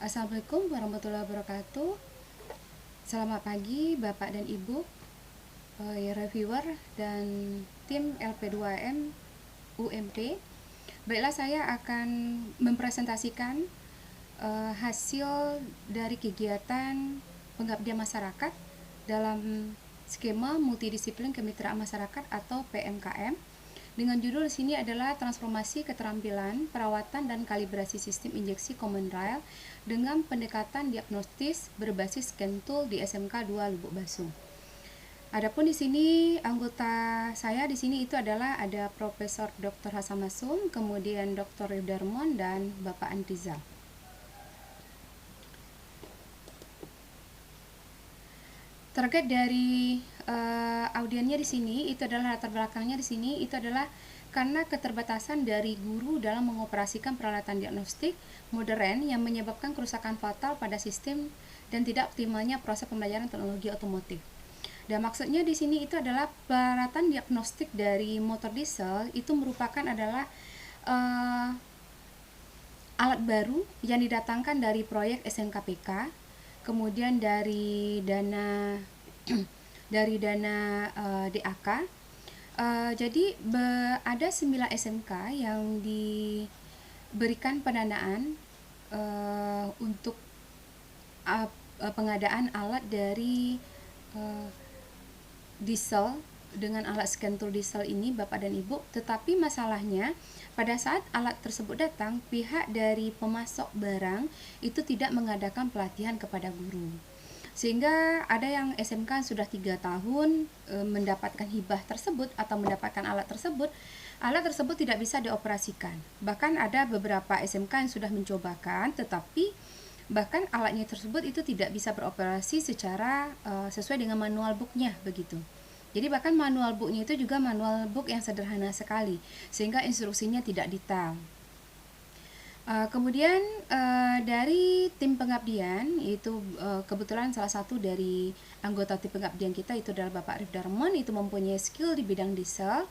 Assalamualaikum warahmatullahi wabarakatuh. Selamat pagi Bapak dan Ibu, reviewer dan tim LP2M UMP. Baiklah, saya akan mempresentasikan hasil dari kegiatan pengabdian masyarakat dalam skema multidisiplin kemitraan masyarakat atau PMKM, dengan judul di sini adalah transformasi keterampilan perawatan dan kalibrasi sistem injeksi common rail dengan pendekatan diagnostis berbasis scan tool di SMK 2 Lubuk Basung. Adapun di sini anggota saya di sini itu adalah ada Profesor Dr. Hasan Masum, kemudian Dr. Rifdarmon dan Bapak Antizal. Target dari audiennya di sini itu adalah latar belakangnya di sini itu adalah karena keterbatasan dari guru dalam mengoperasikan peralatan diagnostik modern yang menyebabkan kerusakan fatal pada sistem dan tidak optimalnya proses pembelajaran teknologi otomotif. Dan maksudnya di sini itu adalah peralatan diagnostik dari motor diesel itu merupakan adalah alat baru yang didatangkan dari proyek SNKPK, kemudian dari dana DAK. Jadi ada 9 SMK yang diberikan pendanaan untuk pengadaan alat dari diesel dengan alat scan tool diesel ini Bapak dan Ibu. Tetapi masalahnya pada saat alat tersebut datang, pihak dari pemasok barang itu tidak mengadakan pelatihan kepada guru, sehingga ada yang SMK sudah 3 tahun mendapatkan hibah tersebut atau mendapatkan alat tersebut tidak bisa dioperasikan. Bahkan ada beberapa SMK yang sudah mencobakan, tetapi bahkan alatnya tersebut itu tidak bisa beroperasi secara sesuai dengan manual booknya begitu. Jadi bahkan manual booknya itu juga manual book yang sederhana sekali, sehingga instruksinya tidak detail. Kemudian dari tim pengabdian, yaitu kebetulan salah satu dari anggota tim pengabdian kita itu adalah Bapak Rifdarmon, itu mempunyai skill di bidang diesel,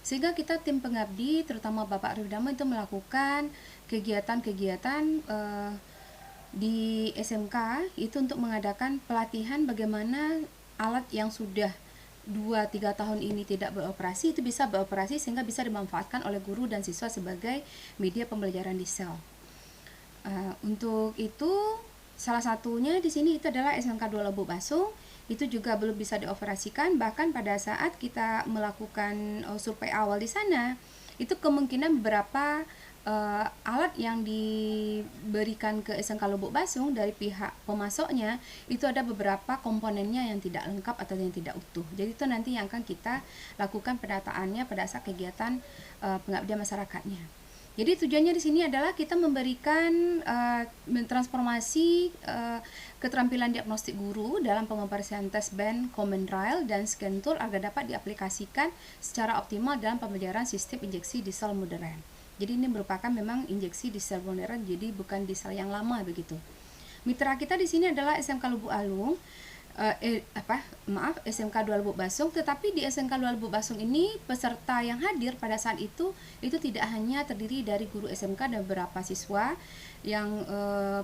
sehingga kita tim pengabdi, terutama Bapak Rifdarmon itu melakukan kegiatan-kegiatan di SMK itu untuk mengadakan pelatihan bagaimana alat yang sudah 2-3 tahun ini tidak beroperasi itu bisa beroperasi sehingga bisa dimanfaatkan oleh guru dan siswa sebagai media pembelajaran diesel. Untuk itu salah satunya di sini itu adalah SMK 2 Lubuk Basung, itu juga belum bisa dioperasikan. Bahkan pada saat kita melakukan survei awal di sana, itu kemungkinan beberapa alat yang diberikan ke SMK Lubuk Basung dari pihak pemasoknya itu ada beberapa komponennya yang tidak lengkap atau yang tidak utuh. Jadi itu nanti yang akan kita lakukan pendataannya pada saat kegiatan pengabdian masyarakatnya. Jadi tujuannya di sini adalah kita memberikan mentransformasi keterampilan diagnostik guru dalam pengoperasian tes band, common rail, dan scan tool agar dapat diaplikasikan secara optimal dalam pembelajaran sistem injeksi diesel modern. Jadi ini merupakan memang injeksi diesel modern, jadi bukan diesel yang lama begitu. Mitra kita di sini adalah SMK Lubuk Alung, SMK 2 Lubuk Basung. Tetapi di SMK 2 Lubuk Basung ini peserta yang hadir pada saat itu tidak hanya terdiri dari guru SMK dan beberapa siswa yang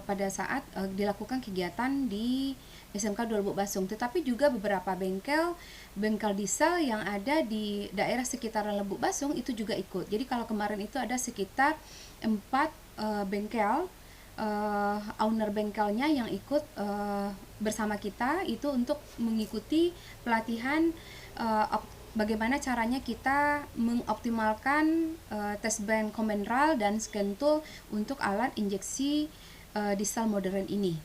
pada saat dilakukan kegiatan di SMK 2 Lubuk Basung, tetapi juga beberapa bengkel diesel yang ada di daerah sekitaran Lubuk Basung itu juga ikut. Jadi kalau kemarin itu ada sekitar 4 bengkel owner bengkelnya yang ikut bersama kita itu untuk mengikuti pelatihan bagaimana caranya kita mengoptimalkan tes band common rail dan scan tool untuk alat injeksi diesel modern ini.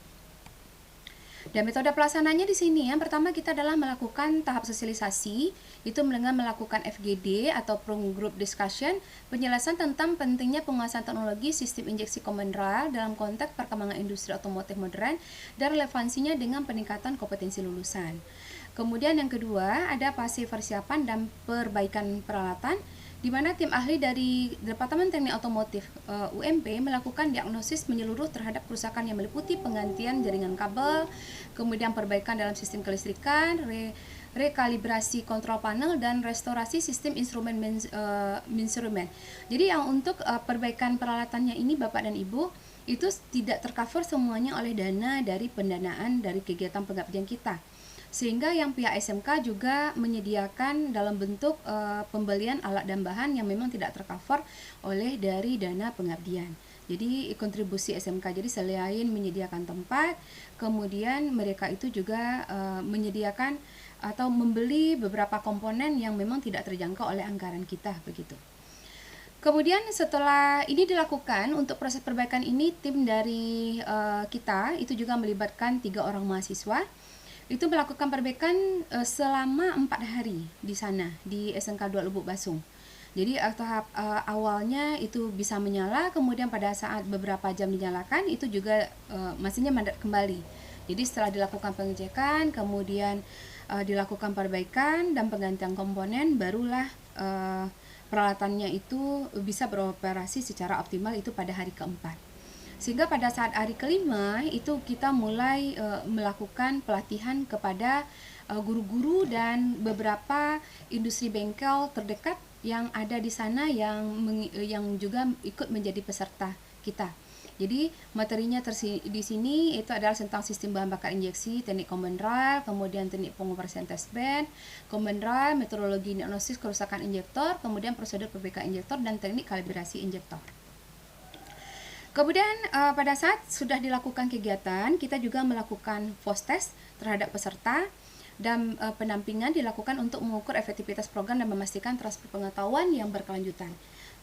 Dan metode pelaksananya di sini yang pertama kita adalah melakukan tahap sosialisasi, itu dengan melakukan FGD atau Forum Group Discussion, penjelasan tentang pentingnya penguasaan teknologi sistem injeksi common rail dalam konteks perkembangan industri otomotif modern dan relevansinya dengan peningkatan kompetensi lulusan. Kemudian yang kedua ada fase persiapan dan perbaikan peralatan, di mana tim ahli dari Departemen Teknik Otomotif UMP melakukan diagnosis menyeluruh terhadap kerusakan yang meliputi penggantian jaringan kabel, kemudian perbaikan dalam sistem kelistrikan, rekalibrasi kontrol panel, dan restorasi sistem instrumen. Jadi yang untuk perbaikan peralatannya ini Bapak dan Ibu, itu tidak tercover semuanya oleh dana dari pendanaan dari kegiatan pengabdian kita. Sehingga yang pihak SMK juga menyediakan dalam bentuk pembelian alat dan bahan yang memang tidak tercover oleh dari dana pengabdian. Jadi kontribusi SMK, jadi selain menyediakan tempat, kemudian mereka itu juga menyediakan atau membeli beberapa komponen yang memang tidak terjangkau oleh anggaran kita begitu. Kemudian setelah ini dilakukan, untuk proses perbaikan ini tim dari kita itu juga melibatkan 3 orang mahasiswa. Itu melakukan perbaikan selama 4 hari di sana di SMK 2 Lubuk Basung. Jadi tahap awalnya itu bisa menyala, kemudian pada saat beberapa jam dinyalakan itu juga mesinnya mandat kembali. Jadi setelah dilakukan pengecekan, kemudian dilakukan perbaikan dan penggantian komponen, barulah peralatannya itu bisa beroperasi secara optimal itu pada hari keempat. Sehingga pada saat hari kelima itu kita mulai melakukan pelatihan kepada guru-guru dan beberapa industri bengkel terdekat yang ada di sana yang juga ikut menjadi peserta kita. Jadi materinya di sini itu adalah tentang sistem bahan bakar injeksi, teknik common rail, kemudian teknik pengoperasian test bed, common rail, metodologi diagnosis kerusakan injektor, kemudian prosedur perbaikan injektor dan teknik kalibrasi injektor. Kemudian pada saat sudah dilakukan kegiatan, kita juga melakukan post test terhadap peserta dan pendampingan dilakukan untuk mengukur efektivitas program dan memastikan transfer pengetahuan yang berkelanjutan.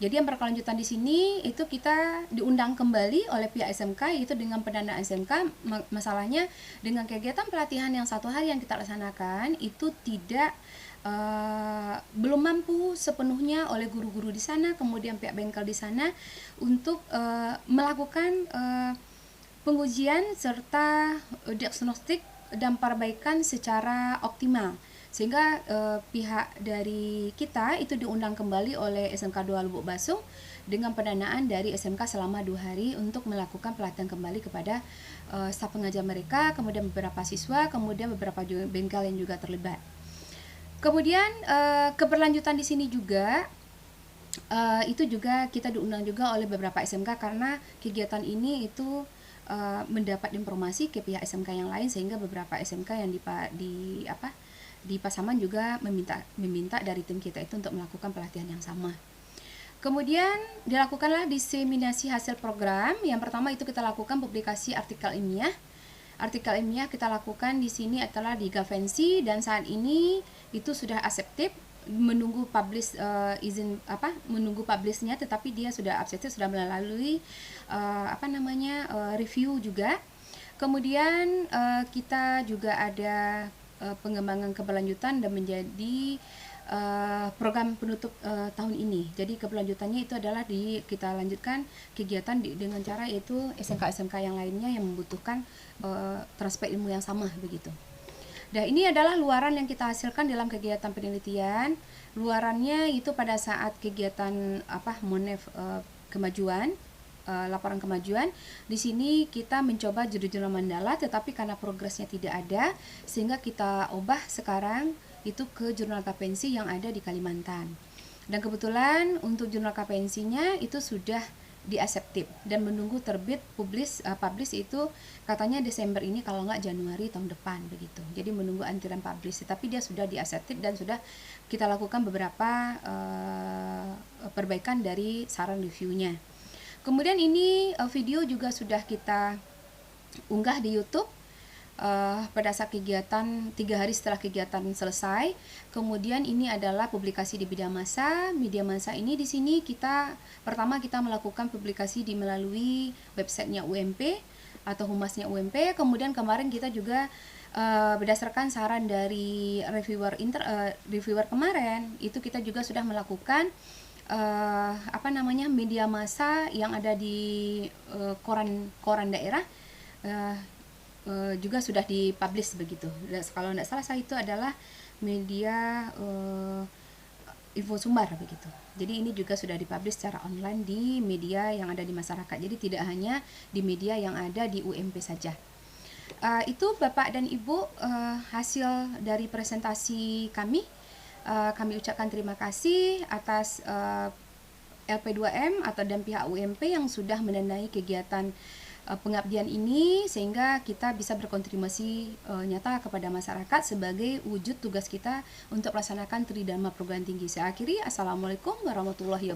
Jadi yang berkelanjutan di sini itu kita diundang kembali oleh pihak SMK, itu dengan pendanaan SMK. Masalahnya dengan kegiatan pelatihan yang 1 hari yang kita laksanakan itu tidak belum mampu sepenuhnya oleh guru-guru di sana, kemudian pihak bengkel di sana untuk melakukan pengujian serta diagnostik dan perbaikan secara optimal. Sehingga pihak dari kita itu diundang kembali oleh SMK 2 Lubuk Basung dengan pendanaan dari SMK selama 2 hari untuk melakukan pelatihan kembali kepada staf pengajar mereka, kemudian beberapa siswa, kemudian beberapa bengkel yang juga terlibat. Kemudian keberlanjutan di sini juga itu juga kita diundang juga oleh beberapa SMK karena kegiatan ini itu mendapat informasi ke pihak SMK yang lain, sehingga beberapa SMK yang di Pasaman juga meminta dari tim kita itu untuk melakukan pelatihan yang sama. Kemudian dilakukanlah diseminasi hasil program. Yang pertama itu kita lakukan publikasi artikel ilmiah. Artikel ilmiah kita lakukan di sini adalah di Gavensi, dan saat ini itu sudah accepted, menunggu menunggu publishnya, tetapi dia sudah accepted, sudah melalui review juga. Kemudian kita juga ada pengembangan keberlanjutan dan menjadi program penutup tahun ini. Jadi keberlanjutannya itu adalah kita lanjutkan kegiatan dengan cara yaitu SMK-SMK yang lainnya yang membutuhkan transfer ilmu yang sama begitu. Nah, ini adalah luaran yang kita hasilkan dalam kegiatan penelitian. Luarannya itu pada saat kegiatan Monef kemajuan, laporan kemajuan. Di sini kita mencoba jurnal Mandala, tetapi karena progresnya tidak ada, sehingga kita ubah sekarang itu ke jurnal KPNC yang ada di Kalimantan. Dan kebetulan untuk jurnal KPNC-nya itu sudah diaseptif dan menunggu terbit publish itu katanya Desember ini, kalau nggak Januari tahun depan begitu. Jadi menunggu antrian publish, tapi dia sudah diaseptif dan sudah kita lakukan beberapa perbaikan dari saran reviewnya. Kemudian ini video juga sudah kita unggah di YouTube pada saat kegiatan 3 hari setelah kegiatan selesai. Kemudian ini adalah publikasi di media massa. Media massa ini di sini pertama kita melakukan publikasi melalui websitenya UMP atau humasnya UMP. Kemudian kemarin kita juga berdasarkan saran dari reviewer kemarin, itu kita juga sudah melakukan media massa yang ada di koran daerah. Juga sudah dipublish begitu. Kalau tidak salah itu adalah media Info Sumbar begitu. Jadi ini juga sudah dipublish secara online di media yang ada di masyarakat. Jadi tidak hanya di media yang ada di UMP saja. Itu Bapak dan Ibu hasil dari presentasi kami. Kami ucapkan terima kasih atas LP2M atau dan pihak UMP yang sudah mendanai kegiatan pengabdian ini, sehingga kita bisa berkontribusi nyata kepada masyarakat sebagai wujud tugas kita untuk melaksanakan Tridharma perguruan tinggi. Saya akhiri, Assalamualaikum warahmatullahi wabarakatuh.